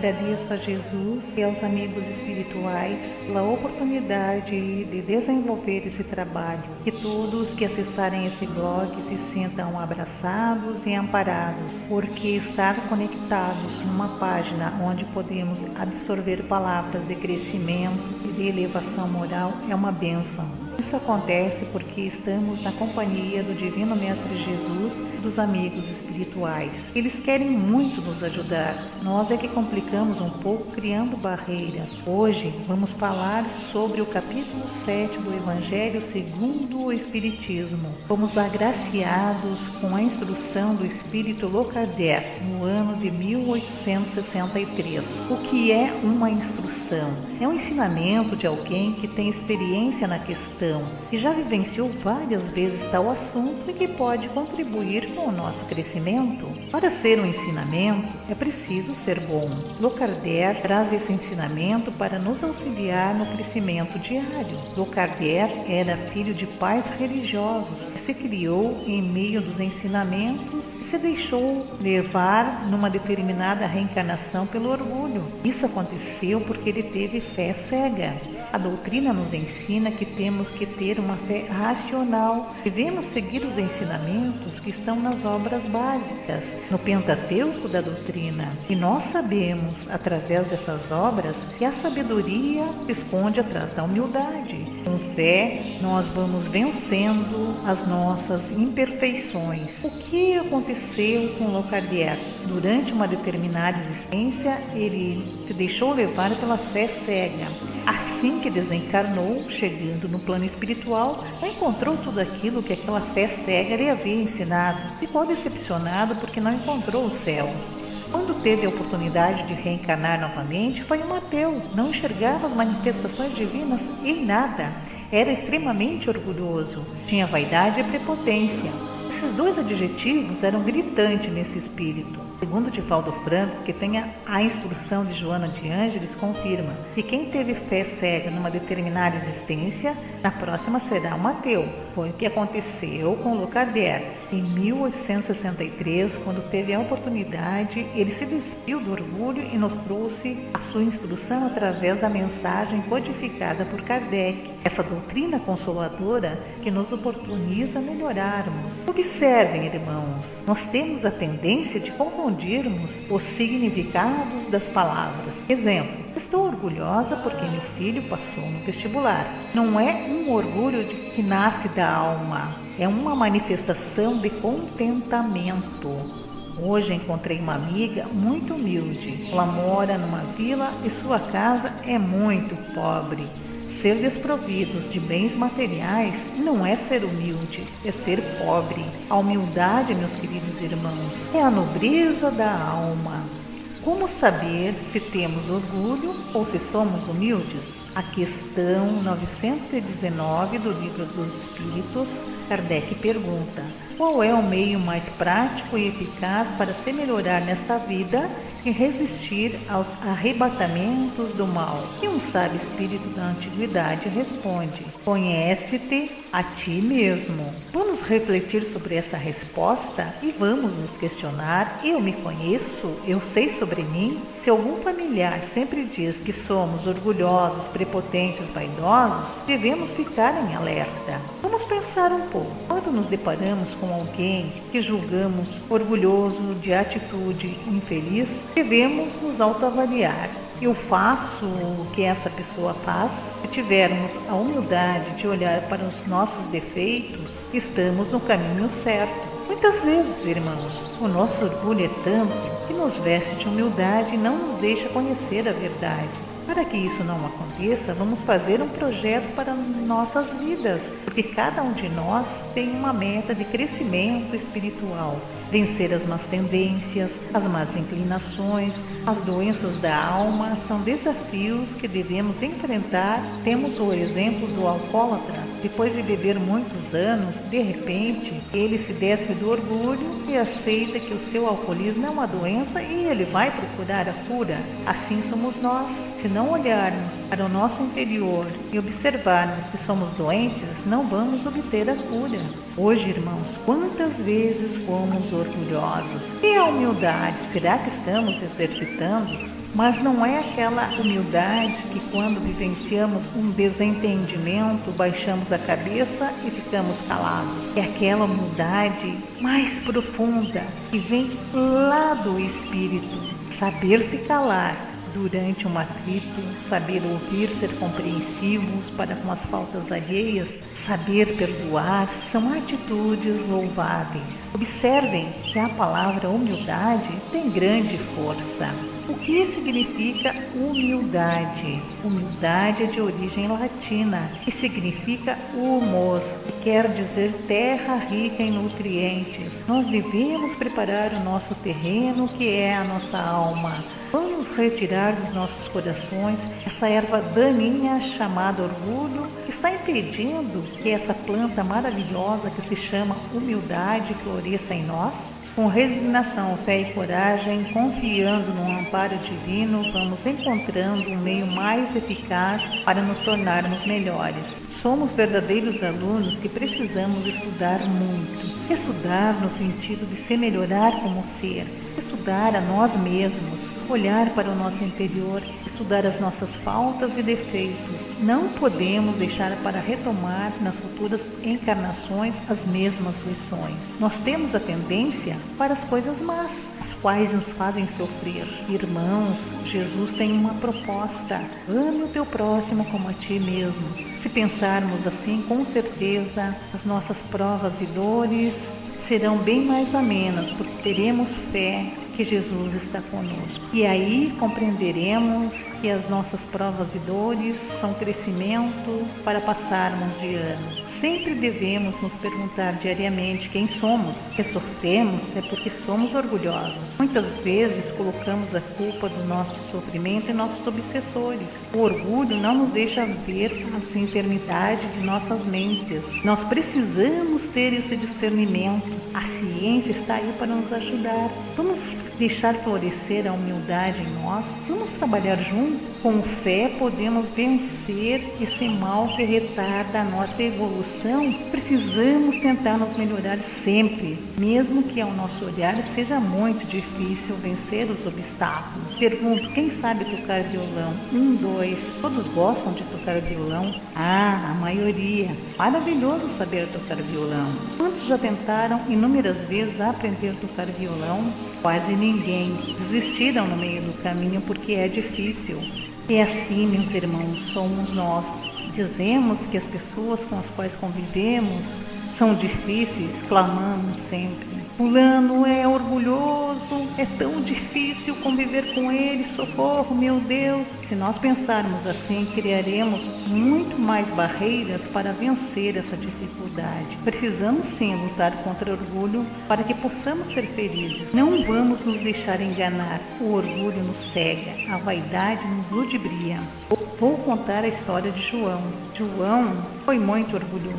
Agradeço a Jesus e aos amigos espirituais pela oportunidade de desenvolver esse trabalho. Que todos que acessarem esse blog se sintam abraçados e amparados, porque estar conectados numa página onde podemos absorver palavras de crescimento e de elevação moral é uma bênção. Isso acontece porque estamos na companhia do Divino Mestre Jesus e dos amigos espirituais. Eles querem muito nos ajudar. Nós é que complicamos um pouco criando barreiras. Hoje vamos falar sobre o capítulo 7 do Evangelho segundo o Espiritismo. Fomos agraciados com a instrução do Espírito Allan Kardec no ano de 1863. O que é uma instrução? É um ensinamento de alguém que tem experiência na questão, que já vivenciou várias vezes tal assunto e que pode contribuir com o nosso crescimento. Para ser um ensinamento, é preciso ser bom. Allan Kardec traz esse ensinamento para nos auxiliar no crescimento diário. Allan Kardec era filho de pais religiosos que se criou em meio dos ensinamentos e se deixou levar numa determinada reencarnação pelo orgulho. Isso aconteceu porque ele teve fé cega. A doutrina nos ensina que temos que ter uma fé racional. Devemos seguir os ensinamentos que estão nas obras básicas, no Pentateuco da doutrina. E nós sabemos, através dessas obras, que a sabedoria se esconde atrás da humildade. Com fé, nós vamos vencendo as nossas imperfeições. O que aconteceu com Allan Kardec? Durante uma determinada existência, ele se deixou levar pela fé cega. Assim que desencarnou, chegando no plano espiritual, não encontrou tudo aquilo que aquela fé cega lhe havia ensinado. Ficou decepcionado porque não encontrou o céu. Quando teve a oportunidade de reencarnar novamente, foi um ateu, não enxergava as manifestações divinas em nada. Era extremamente orgulhoso, tinha vaidade e prepotência. Esses dois adjetivos eram gritantes nesse espírito. Segundo Divaldo Franco, que tem a instrução de Joana de Ângeles, confirma que quem teve fé cega numa determinada existência, na próxima será um ateu. Foi o que aconteceu com Allan Kardec. Em 1863, quando teve a oportunidade, ele se despiu do orgulho e nos trouxe a sua instrução através da mensagem codificada por Kardec. Essa doutrina consoladora que nos oportuniza melhorarmos. Observem, irmãos, nós temos a tendência de confundirmos os significados das palavras. Exemplo, estou orgulhosa porque meu filho passou no vestibular. Não é um orgulho que nasce da alma, é uma manifestação de contentamento. Hoje encontrei uma amiga muito humilde. Ela mora numa vila e sua casa é muito pobre. Ser desprovidos de bens materiais não é ser humilde, é ser pobre. A humildade, meus queridos irmãos, é a nobreza da alma. Como saber se temos orgulho ou se somos humildes? A questão 919 do Livro dos Espíritos, Kardec pergunta: qual é o meio mais prático e eficaz para se melhorar nesta vida e resistir aos arrebatamentos do mal? E um sábio espírito da antiguidade responde: conhece-te a ti mesmo. Vamos refletir sobre essa resposta e vamos nos questionar: eu me conheço? Eu sei sobre mim? Se algum familiar sempre diz que somos orgulhosos, prepotentes, vaidosos, devemos ficar em alerta. Vamos pensar um pouco. Quando nos deparamos com alguém que julgamos orgulhoso, de atitude infeliz, devemos nos autoavaliar. Eu faço o que essa pessoa faz? Se tivermos a humildade de olhar para os nossos defeitos, estamos no caminho certo. Muitas vezes, irmãos, o nosso orgulho é tanto que nos veste de humildade e não nos deixa conhecer a verdade. Para que isso não aconteça, vamos fazer um projeto para nossas vidas, porque cada um de nós tem uma meta de crescimento espiritual. Vencer as más tendências, as más inclinações, as doenças da alma são desafios que devemos enfrentar. Temos o exemplo do alcoólatra. Depois de beber muitos anos, de repente, ele se despe do orgulho e aceita que o seu alcoolismo é uma doença e ele vai procurar a cura. Assim somos nós. Se não olharmos para o nosso interior e observarmos que somos doentes, não vamos obter a cura. Hoje, irmãos, quantas vezes fomos orgulhosos? E a humildade, será que estamos exercitando? Mas não é aquela humildade que quando vivenciamos um desentendimento, baixamos a cabeça e ficamos calados. É aquela humildade mais profunda que vem lá do espírito. Saber se calar durante um atrito, saber ouvir, ser compreensivos para com as faltas alheias, saber perdoar, são atitudes louváveis. Observem que a palavra humildade tem grande força. O que significa humildade? Humildade é de origem latina e significa humus, que quer dizer terra rica em nutrientes. Nós devemos preparar o nosso terreno, que é a nossa alma. Vamos retirar dos nossos corações essa erva daninha chamada orgulho, que está impedindo que essa planta maravilhosa que se chama humildade floresça em nós. Com resignação, fé e coragem, confiando no amparo divino, vamos encontrando um meio mais eficaz para nos tornarmos melhores. Somos verdadeiros alunos que precisamos estudar muito. Estudar no sentido de se melhorar como ser, estudar a nós mesmos, olhar para o nosso interior, estudar as nossas faltas e defeitos. Não podemos deixar para retomar nas futuras encarnações as mesmas lições. Nós temos a tendência para as coisas más, as quais nos fazem sofrer. Irmãos, Jesus tem uma proposta: ame o teu próximo como a ti mesmo. Se pensarmos assim, com certeza as nossas provas e dores serão bem mais amenas, porque teremos fé que Jesus está conosco. E aí compreenderemos que as nossas provas e dores são crescimento para passarmos de ano. Sempre devemos nos perguntar diariamente quem somos. Que sofremos é porque somos orgulhosos. Muitas vezes colocamos a culpa do nosso sofrimento em nossos obsessores. O orgulho não nos deixa ver as enfermidades de nossas mentes. Nós precisamos ter esse discernimento. A ciência está aí para nos ajudar. Vamos deixar florescer a humildade em nós. Vamos trabalhar juntos. Com fé podemos vencer esse mal que retarda a nossa evolução. Precisamos tentar nos melhorar sempre, mesmo que ao nosso olhar seja muito difícil vencer os obstáculos. Pergunto, quem sabe tocar violão? 1, 2, todos gostam de tocar violão? Ah, a maioria. Maravilhoso saber tocar violão. Quantos já tentaram inúmeras vezes aprender a tocar violão? Quase ninguém. Desistiram no meio do caminho porque é difícil. E assim, meus irmãos, somos nós. Dizemos que as pessoas com as quais convivemos são difíceis, clamamos sempre. Fulano é orgulhoso, é tão difícil conviver com ele, socorro, meu Deus. Se nós pensarmos assim, criaremos muito mais barreiras para vencer essa dificuldade. Precisamos sim lutar contra o orgulho para que possamos ser felizes. Não vamos nos deixar enganar. O orgulho nos cega, a vaidade nos ludibria. Vou contar a história de João. João foi muito orgulhoso,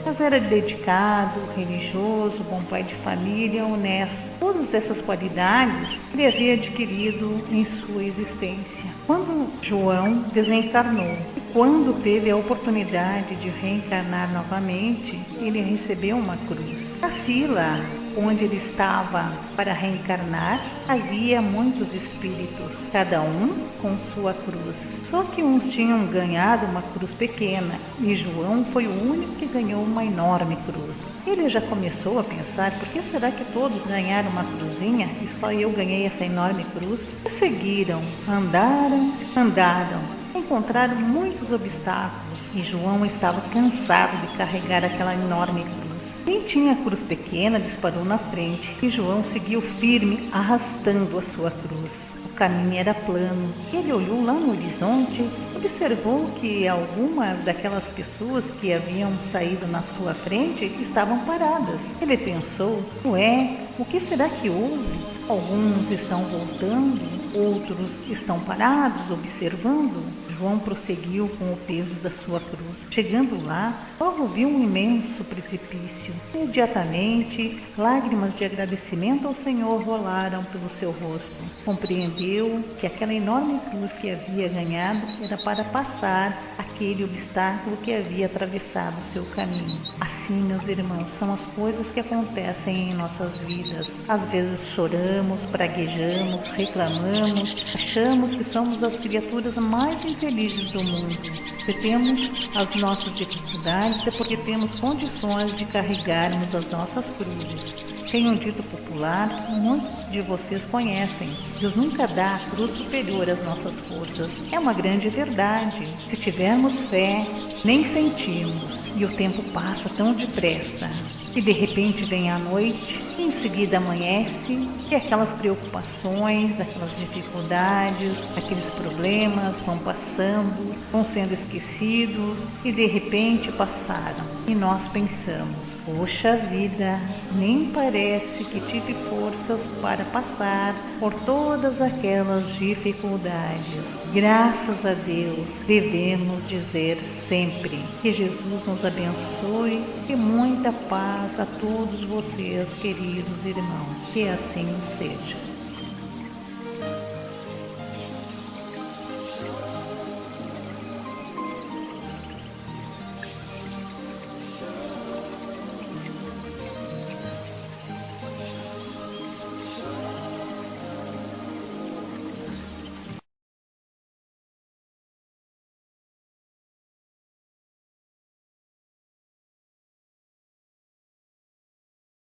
mas era dedicado, religioso, bom pai de família, honesto. Todas essas qualidades ele havia adquirido em sua existência. Quando João desencarnou e quando teve a oportunidade de reencarnar novamente, ele recebeu uma cruz. Na fila onde ele estava para reencarnar, havia muitos espíritos, cada um com sua cruz. Só que uns tinham ganhado uma cruz pequena e João foi o único que ganhou uma enorme cruz. Ele já começou a pensar, por que será que todos ganharam uma cruzinha e só eu ganhei essa enorme cruz? E seguiram, andaram, encontraram muitos obstáculos e João estava cansado de carregar aquela enorme cruz. Quem tinha a cruz pequena disparou na frente e João seguiu firme, arrastando a sua cruz. O caminho era plano. Ele olhou lá no horizonte, observou que algumas daquelas pessoas que haviam saído na sua frente estavam paradas. Ele pensou, ué, o que será que houve? Alguns estão voltando, outros estão parados observando. João prosseguiu com o peso da sua cruz. Chegando lá, logo viu um imenso precipício. Imediatamente, lágrimas de agradecimento ao Senhor rolaram pelo seu rosto. Compreendeu que aquela enorme cruz que havia ganhado era para passar aquele obstáculo que havia atravessado o seu caminho. Assim, meus irmãos, são as coisas que acontecem em nossas vidas. Às vezes choramos, praguejamos, reclamamos, achamos que somos as criaturas mais infelizes do mundo. Se temos as nossas dificuldades é porque temos condições de carregarmos as nossas cruzes. Tem um dito popular que muitos de vocês conhecem: Deus nunca dá a cruz superior às nossas forças. É uma grande verdade. Se tivermos fé, nem sentimos, e o tempo passa tão depressa. E de repente vem a noite, e em seguida amanhece, e aquelas preocupações, aquelas dificuldades, aqueles problemas vão passando, vão sendo esquecidos, e de repente passaram. E nós pensamos: poxa vida, nem parece que tive forças para passar por todas aquelas dificuldades. Graças a Deus, devemos dizer sempre que Jesus nos abençoe e muita paz a todos vocês, queridos irmãos. Que assim seja.